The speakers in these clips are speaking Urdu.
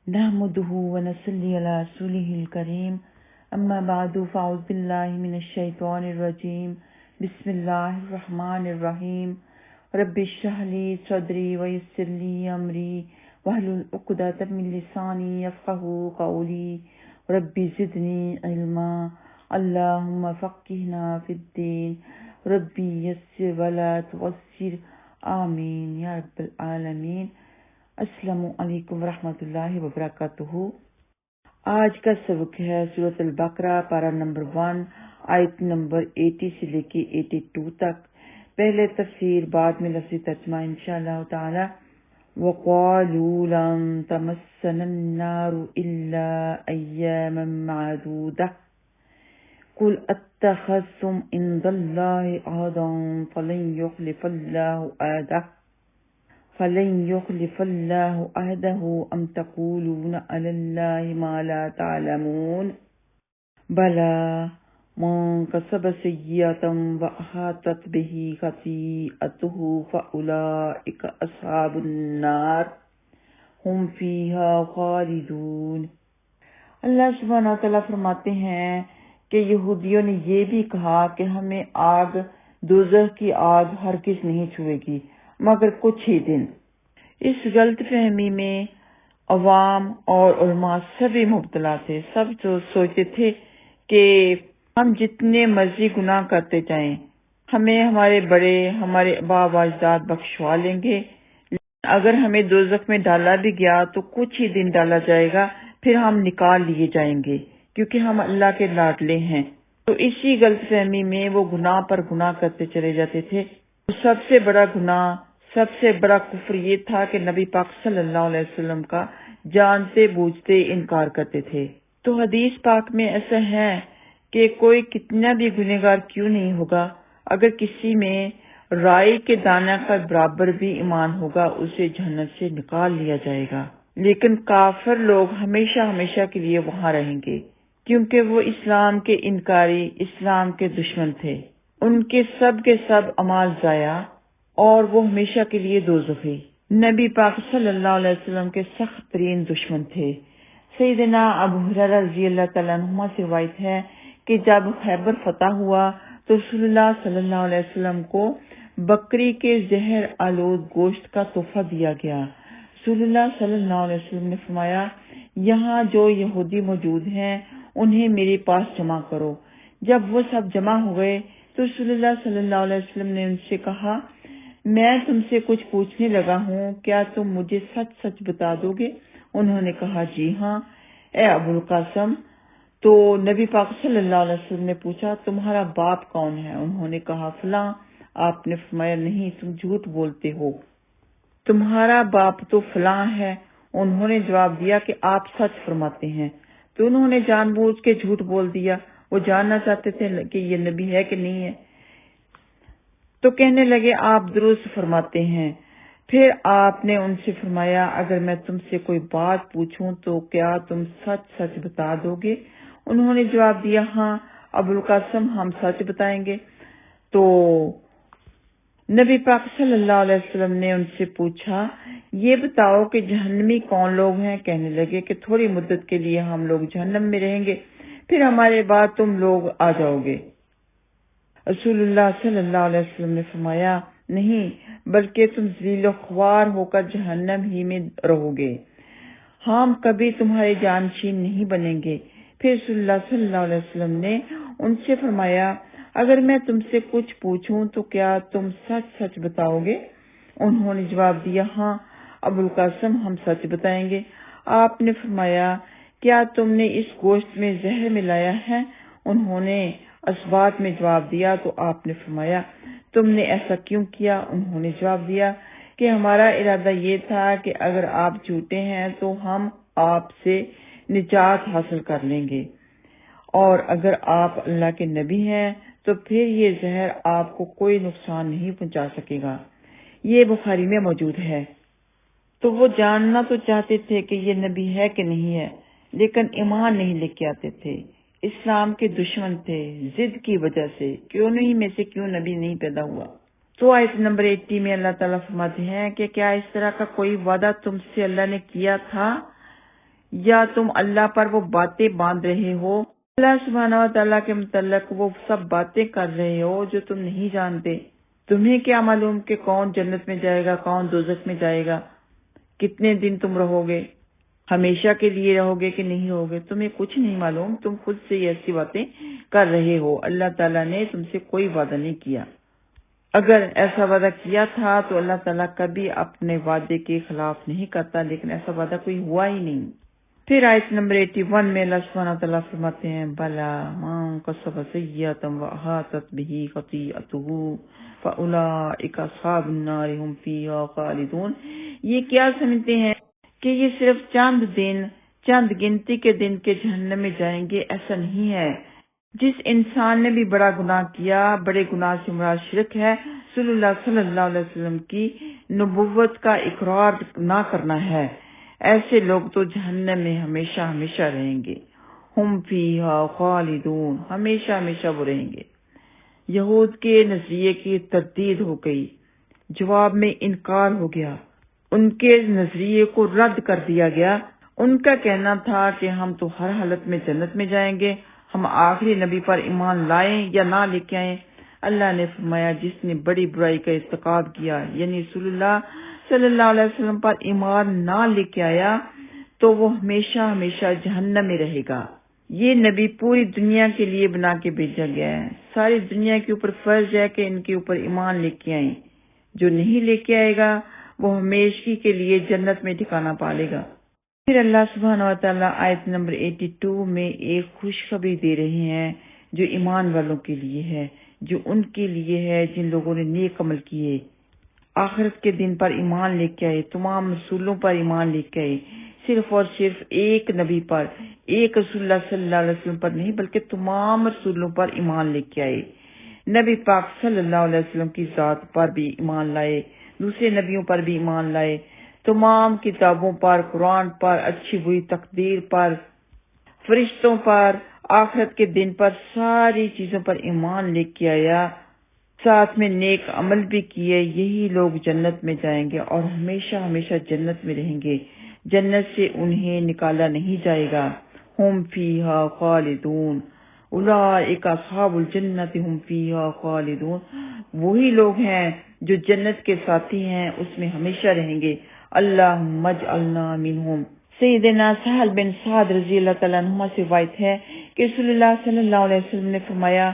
نحمده ونصلي على رسوله الكريم اما بعد فاعوذ بالله من الشيطان الرجيم بسم الله الرحمن الرحيم رب اشرح لي صدري ويسر لي امري واحلل عقدة من لساني يفقهوا قولي رب زدني علما اللهم فقهنا في الدين ربي يسر ولا تعسر آمین یا رب العالمین۔ السلام علیکم ورحمۃ اللہ وبرکاتہ۔ آج کا سبق ہے سورۃ البقرہ پارہ نمبر 1 آیت نمبر 80 سے لے کے 82 تک۔ پہلے تفسیر بعد میں لفظی ترجمہ انشاءاللہ تعالی۔ وَقَالُوا لَن تَمَسَّنَا النَّارُ إِلَّا أَيَّامًا مَّعْدُودَةً قُلْ أَتَّخَذْتُمْ عِندَ اللَّهِ عَهْدًا فلن يخلف الله عهده أم تقولون على الله ما لا تعلمون بلى من كسب سيئة وأحاطت به خطيئته فأولئك أصحاب النار هم فيها خالدون۔ اللہ سبحانہ وتعالیٰ فرماتے ہیں کہ یہودیوں نے یہ بھی کہا کہ ہمیں آگ دوزخ کی آگ ہرگز نہیں چھوئے گی مگر کچھ ہی دن۔ اس غلط فہمی میں عوام اور علماء سبھی مبتلا تھے۔ سب جو سوچتے تھے کہ ہم جتنے مرضی گناہ کرتے جائیں ہمیں ہمارے بڑے ہمارے باپ اجداد بخشوا لیں گے، اگر ہمیں دوزخ میں ڈالا بھی گیا تو کچھ ہی دن ڈالا جائے گا، پھر ہم نکال لیے جائیں گے کیونکہ ہم اللہ کے لاڈلے ہیں۔ تو اسی غلط فہمی میں وہ گناہ پر گناہ کرتے چلے جاتے تھے۔ سب سے بڑا گناہ، سب سے بڑا کفر یہ تھا کہ نبی پاک صلی اللہ علیہ وسلم کا جانتے بوجھتے انکار کرتے تھے۔ تو حدیث پاک میں ایسا ہے کہ کوئی کتنا بھی گنہگار کیوں نہیں ہوگا، اگر کسی میں رائی کے دانہ کا برابر بھی ایمان ہوگا اسے جہنم سے نکال لیا جائے گا، لیکن کافر لوگ ہمیشہ ہمیشہ کے لیے وہاں رہیں گے کیونکہ وہ اسلام کے انکاری، اسلام کے دشمن تھے۔ ان کے سب اعمال ضائع اور وہ ہمیشہ کے لیے دوزخی، نبی پاک صلی اللہ علیہ وسلم کے سخت ترین دشمن تھے۔ سیدنا ابو ہریرہ رضی اللہ تعالیٰ عنہ سے روایت ہے کہ جب خیبر فتح ہوا تو رسول اللہ صلی اللہ علیہ وسلم کو بکری کے زہر آلود گوشت کا تحفہ دیا گیا۔ رسول اللہ صلی اللہ علیہ وسلم نے فرمایا، یہاں جو یہودی موجود ہیں انہیں میرے پاس جمع کرو۔ جب وہ سب جمع ہوئے تو رسول اللہ صلی اللہ علیہ وسلم نے ان سے کہا، میں تم سے کچھ پوچھنے لگا ہوں، کیا تم مجھے سچ سچ بتا دو گے؟ انہوں نے کہا، جی ہاں اے ابو القاسم۔ تو نبی پاک صلی اللہ علیہ وسلم نے پوچھا، تمہارا باپ کون ہے؟ انہوں نے کہا، فلاں۔ آپ نے فرمایا، نہیں، تم جھوٹ بولتے ہو، تمہارا باپ تو فلاں ہے۔ انہوں نے جواب دیا کہ آپ سچ فرماتے ہیں۔ تو انہوں نے جان بوجھ کے جھوٹ بول دیا، وہ جاننا چاہتے تھے کہ یہ نبی ہے کہ نہیں ہے۔ تو کہنے لگے، آپ درست فرماتے ہیں۔ پھر آپ نے ان سے فرمایا، اگر میں تم سے کوئی بات پوچھوں تو کیا تم سچ سچ بتا دو گے؟ انہوں نے جواب دیا، ہاں ابو القاسم، ہم سچ بتائیں گے۔ تو نبی پاک صلی اللہ علیہ وسلم نے ان سے پوچھا، یہ بتاؤ کہ جہنمی کون لوگ ہیں؟ کہنے لگے کہ تھوڑی مدت کے لیے ہم لوگ جہنم میں رہیں گے، پھر ہمارے بعد تم لوگ آ جاؤ گے۔ رسول اللہ صلی اللہ علیہ وسلم نے فرمایا، نہیں، بلکہ تم ذلیل و خوار ہو کر جہنم ہی میں رہو گے، ہم کبھی تمہارے جانشین نہیں بنیں گے۔ پھر رسول اللہ صلی اللہ علیہ وسلم نے ان سے فرمایا، اگر میں تم سے کچھ پوچھوں تو کیا تم سچ سچ بتاؤ گے؟ انہوں نے جواب دیا، ہاں ابو القاسم، ہم سچ بتائیں گے۔ آپ نے فرمایا، کیا تم نے اس گوشت میں زہر ملایا ہے؟ انہوں نے اسبات میں جواب دیا۔ تو آپ نے فرمایا، تم نے ایسا کیوں کیا؟ انہوں نے جواب دیا کہ ہمارا ارادہ یہ تھا کہ اگر آپ جھوٹے ہیں تو ہم آپ سے نجات حاصل کر لیں گے، اور اگر آپ اللہ کے نبی ہیں تو پھر یہ زہر آپ کو کوئی نقصان نہیں پہنچا سکے گا۔ یہ بخاری میں موجود ہے۔ تو وہ جاننا تو چاہتے تھے کہ یہ نبی ہے کہ نہیں ہے، لیکن ایمان نہیں لے کے آتے تھے، اسلام کے دشمن تھے، ضد کی وجہ سے کیوں نہیں میں سے کیوں نبی نہیں پیدا ہوا۔ تو آیت نمبر 80 میں اللہ تعالیٰ فرماتے ہیں کہ کیا اس طرح کا کوئی وعدہ تم سے اللہ نے کیا تھا یا تم اللہ پر وہ باتیں باندھ رہے ہو، اللہ سبحانہ و تعالیٰ کے متعلق وہ سب باتیں کر رہے ہو جو تم نہیں جانتے؟ تمہیں کیا معلوم کہ کون جنت میں جائے گا، کون دوزخ میں جائے گا، کتنے دن تم رہو گے، ہمیشہ کے لیے رہو گے کہ نہیں رہو گے؟ تمہیں کچھ نہیں معلوم، تم خود سے یہ ایسی باتیں کر رہے ہو۔ اللہ تعالیٰ نے تم سے کوئی وعدہ نہیں کیا، اگر ایسا وعدہ کیا تھا تو اللہ تعالیٰ کبھی اپنے وعدے کے خلاف نہیں کرتا، لیکن ایسا وعدہ کوئی ہوا ہی نہیں۔ پھر آیت نمبر 81 میں اللہ سبحانہ تعالیٰ فرماتے ہیں بلا من کسب سیئۃ واحاطت بہ خطیئتہ فاولئک اصحاب النار هم فیہا خالدون۔ یہ کیا سمجھتے ہیں کہ یہ صرف چند گنتی کے دن کے جہنم میں جائیں گے؟ ایسا نہیں ہے۔ جس انسان نے بھی بڑا گناہ کیا، بڑے گناہ سے مراد شرک ہے، صلی اللہ علیہ وسلم کی نبوت کا اقرار نہ کرنا ہے، ایسے لوگ تو جہنم میں ہمیشہ ہمیشہ رہیں گے۔ ہم فیہا خالدون، ہمیشہ ہمیشہ وہ رہیں گے۔ یہود کے نظریے کی تردید ہو گئی، جواب میں انکار ہو گیا، ان کے نظریے کو رد کر دیا گیا۔ ان کا کہنا تھا کہ ہم تو ہر حالت میں جنت میں جائیں گے، ہم آخری نبی پر ایمان لائیں یا نہ لے کے آئیں۔ اللہ نے فرمایا جس نے بڑی برائی کا ارتکاب کیا، یعنی رسول اللہ صلی اللہ علیہ وسلم پر ایمان نہ لے کے آیا، تو وہ ہمیشہ ہمیشہ جہنم میں رہے گا۔ یہ نبی پوری دنیا کے لیے بنا کے بھیجا گیا ہے، ساری دنیا کے اوپر فرض ہے کہ ان کے اوپر ایمان لے کے آئیں۔ جو نہیں لے کے آئے گا وہ ہمیشگی کے لیے جنت میں ٹھکانہ پالے گا۔ پھر اللہ سبحانہ و تعالیٰ آیت نمبر 82 میں ایک خوشخبری دے رہے ہیں جو ایمان والوں کے لیے ہے، جو ان کے لیے ہے جن لوگوں نے نیک عمل کیے، آخرت کے دن پر ایمان لے کے آئے، تمام رسولوں پر ایمان لے کے آئے، صرف اور صرف ایک نبی پر، ایک رسول اللہ صلی اللہ علیہ وسلم پر نہیں بلکہ تمام رسولوں پر ایمان لے کے آئے، نبی پاک صلی اللہ علیہ وسلم کی ذات پر بھی ایمان لائے، دوسرے نبیوں پر بھی ایمان لائے، تمام کتابوں پر، قرآن پر، اچھی بری تقدیر پر، فرشتوں پر، آخرت کے دن پر، ساری چیزوں پر ایمان لے کے آیا، ساتھ میں نیک عمل بھی کیے، یہی لوگ جنت میں جائیں گے اور ہمیشہ ہمیشہ جنت میں رہیں گے، جنت سے انہیں نکالا نہیں جائے گا۔ ہم فیہا خالدون اولئک اصحاب الجنت ہم فیہا خالدون، وہی لوگ ہیں جو جنت کے ساتھی ہیں، اس میں ہمیشہ رہیں گے۔ اللہم اجعلنا منہم۔ سیدنا سہل بن سعد رضی اللہ تعالیٰ عنہ سے روایت ہے کہ رسول اللہ صلی اللہ علیہ وسلم نے فرمایا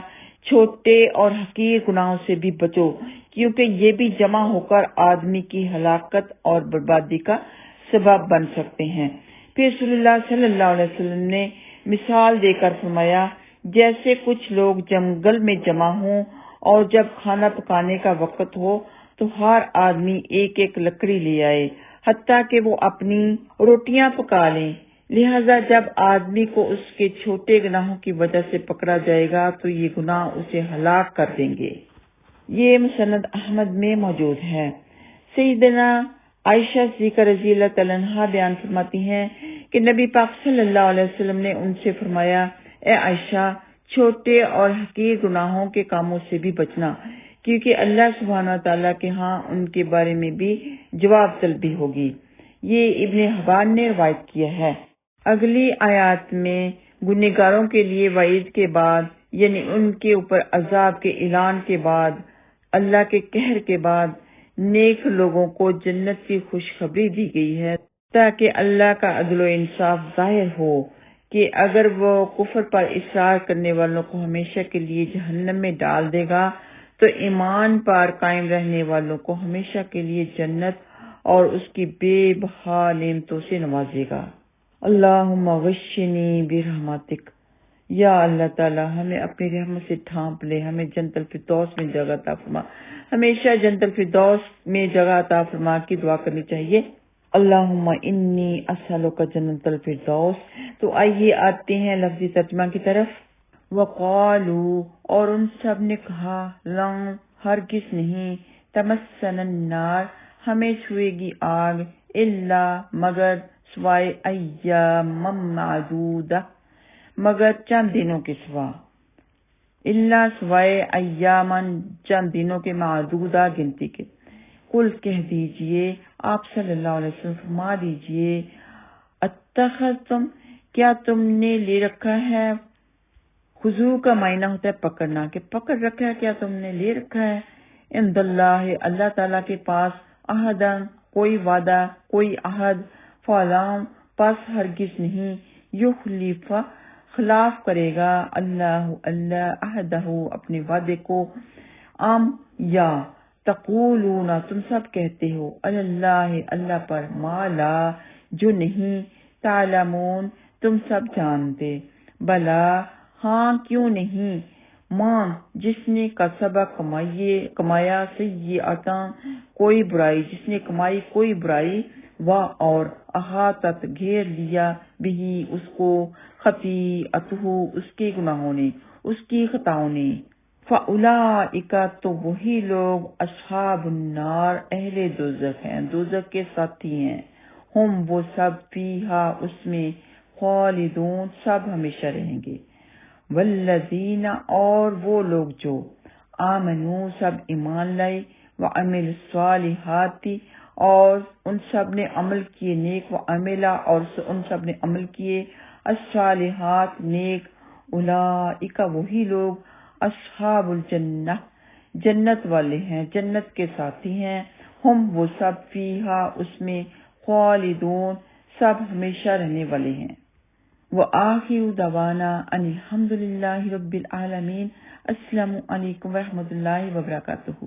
چھوٹے اور حقیر گناہوں سے بھی بچو، کیونکہ یہ بھی جمع ہو کر آدمی کی ہلاکت اور بربادی کا سبب بن سکتے ہیں۔ پھر رسول اللہ صلی اللہ علیہ وسلم نے مثال دے کر فرمایا جیسے کچھ لوگ جنگل میں جمع ہوں اور جب کھانا پکانے کا وقت ہو تو ہر آدمی ایک ایک لکڑی لے آئے حتیٰ کہ وہ اپنی روٹیاں پکا لیں، لہذا جب آدمی کو اس کے چھوٹے گناہوں کی وجہ سے پکڑا جائے گا تو یہ گناہ اسے ہلاک کر دیں گے۔ یہ مسند احمد میں موجود ہے۔ سیدنا عائشہ صدیقہ رضی اللہ تعالیٰ عنہا بیان فرماتی ہیں کہ نبی پاک صلی اللہ علیہ وسلم نے ان سے فرمایا اے عائشہ، چھوٹے اور حقیر گناہوں کے کاموں سے بھی بچنا، کیونکہ اللہ سبحانہ تعالیٰ کے ہاں ان کے بارے میں بھی جواب طلبی ہوگی۔ یہ ابن حبان نے روایت کیا ہے۔ اگلی آیات میں گنہگاروں کے لیے وعید کے بعد، یعنی ان کے اوپر عذاب کے اعلان کے بعد، اللہ کے قہر کے بعد نیک لوگوں کو جنت کی خوشخبری دی گئی ہے تاکہ اللہ کا عدل و انصاف ظاہر ہو کہ اگر وہ کفر پر اصرار کرنے والوں کو ہمیشہ کے لیے جہنم میں ڈال دے گا تو ایمان پر قائم رہنے والوں کو ہمیشہ کے لیے جنت اور اس کی بے بہا نعمتوں سے نوازے گا۔ اللہم غشنی برحمتک، یا اللہ تعالی ہمیں اپنی رحمت سے ڈھانپ لے، ہمیں جنت الفردوس میں جگہ عطا فرما، ہمیشہ جنت الفردوس میں جگہ عطا فرما کی دعا کرنی چاہیے۔ اللہم انی اسألک جنت الفردوس۔ تو آئیے آتے ہیں لفظی ترجمہ کی طرف۔ وقالو، اور ان سب نے کہا، لن، ہرگز نہیں، تمسنا النار، ہمیں چھوئے گی آگ، الا، مگر، سوائے ایام معدودہ، مگر چند دنوں کے سوا، الا سوائے ایامن، چند دنوں کے، معدودہ گنتی کے۔ کل کہہ دیجئے، آپ صلی اللہ علیہ وسلم فرما دیجئے، اتخذتم کیا تم نے لے رکھا ہے، خضوع کا معنی ہوتا ہے پکڑنا، کہ پکڑ رکھا ہے، کیا تم نے لے رکھا ہے عند اللہ اللہ تعالیٰ کے پاس عہدن کوئی وعدہ، کوئی عہد، فلام پس ہرگز نہیں، یخلف خلاف کرے گا اللہ عہدہ اپنے وعدے کو، یا تقولون تم سب کہتے ہو اللہ پر ما لا جو نہیں، تعلمون تم سب جانتے، بلا ہاں کیوں نہیں، ماں جس نے کسبہ کمایا سیئاتاں کوئی برائی، جس نے کمائی کوئی برائی، اور احاطت گھیر لیا بھی اس کو، خطیئتہ اس کے گناہوں نے، اس کی خطاؤں نے، فَأُولَئِکَ تو وہی لوگ، اصحاب النار اہل دوزخ ہیں، دوزخ کے ساتھی ہیں، ہم وہ سب فیہا اس میں، خالدون سب ہمیشہ رہیں گے، والذین اور وہ لوگ جو، آمنو سب ایمان لائے، وعملوا الصالحات اور ان سب نے عمل کیے نیک، وعملا اور ان سب نے عمل کیے الصالحات نیک، اولئک وہی لوگ، اصحاب الجنہ جنت والے ہیں، جنت کے ساتھی ہیں، ہم وہ سب فیہا اس میں، خالدون سب ہمیشہ رہنے والے ہیں۔ وآخر دعوانا ان الحمد للہ رب العالمین۔ السلام علیکم ورحمۃ اللہ وبرکاتہ۔